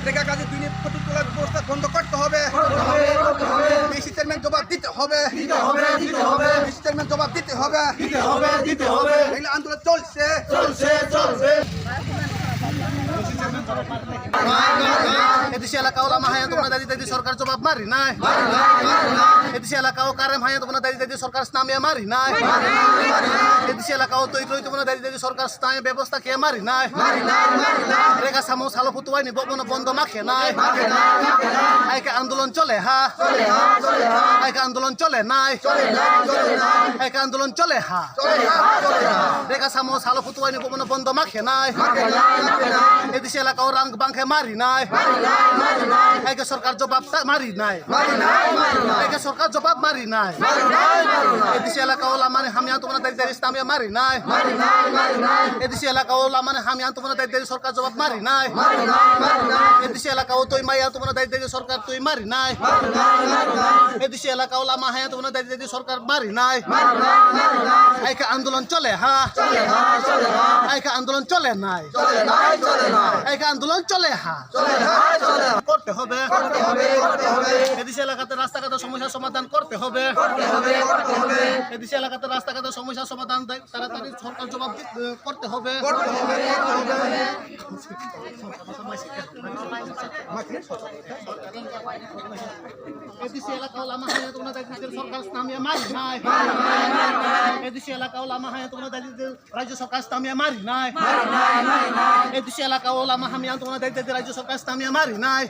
রেখা কাজে দুই ফটো তোলার ব্যবস্থা বন্ধ করতে হবে। ডিসি চেয়ারম্যান জবাব দিতে হবে। ডিসি চেয়ারম্যান জবাব দিতে হবে। এগুলো আন্দোলন চলছে। এদেশে এলাকাও লামা হায়া তোমরা দাদি দাদি সরকার জবাব মারি নাই। এদেশে এলাকাও কারেম হায়া তোমরা দাদি দাদি সরকার স্নামিয়া মারি নাই। এদেশে এলাকাও তৈ তৈ তোমরা দাদি দাদি সরকার স্থানীয় ব্যবস্থা কে মারি নাই। রেখা সামো সালো ফুতুয়াই নিব বন্ধ মাখে নাই। আইকে আন্দোলন চলে হা, আইকে আন্দোলন চলে নাই, আইকে আন্দোলন চলে হা। রেখা সামো সালো ফুতুয়াই নিব বন্ধ মাখে নাই। এদেশে এলাকাও রাং বাংখে মারি নাই। আইকে সরকার জবাব মারি নাই। আইকে সরকার জবাব মারি নাই। এদেশে এলাকাও লামানে হামিয়া তোমরা দাদি দাদি স্থানীয় মারি নাই। এদেশে এলাকাও লামানে হামিয়া তোমরা দাদি দাদি সরকার জবাব মারি নাই। এদেশে এলাকাও তুই মাইয়া তোমরা দাদি দাদি সরকার তুই মারি নাই। এদেশে এলাকাও লামা হায়া তোমরা দাদি দাদি সরকার মারি নাই। আইকে আন্দোলন চলে হা, আইকে আন্দোলন চলে নাই, আইকে আন্দোলন চলে হা। করতে হবে। এদেশে এলাকাতে রাস্তাঘাটের সমস্যার সমাধান করতে হবে। এদেশে এলাকাতে রাস্তাঘাটের সমস্যার সমাধান তাড়াতাড়ি সরকার জবাব করতে হবে। এদেশে এলাকাও লামা হায়া তোমরা দাদি দাদি সরকার স্থানীয় মারি নাই। এদেশে এলাকাও লামা হায়া তোমরা দাদি দাদি রাজ্য সরকার স্থানীয় মারি নাই। এদেশে এলাকাও লামা হামিয়া তোমরা দাদি দাদি রাজ্য সরকার স্থানীয় মারি নাই।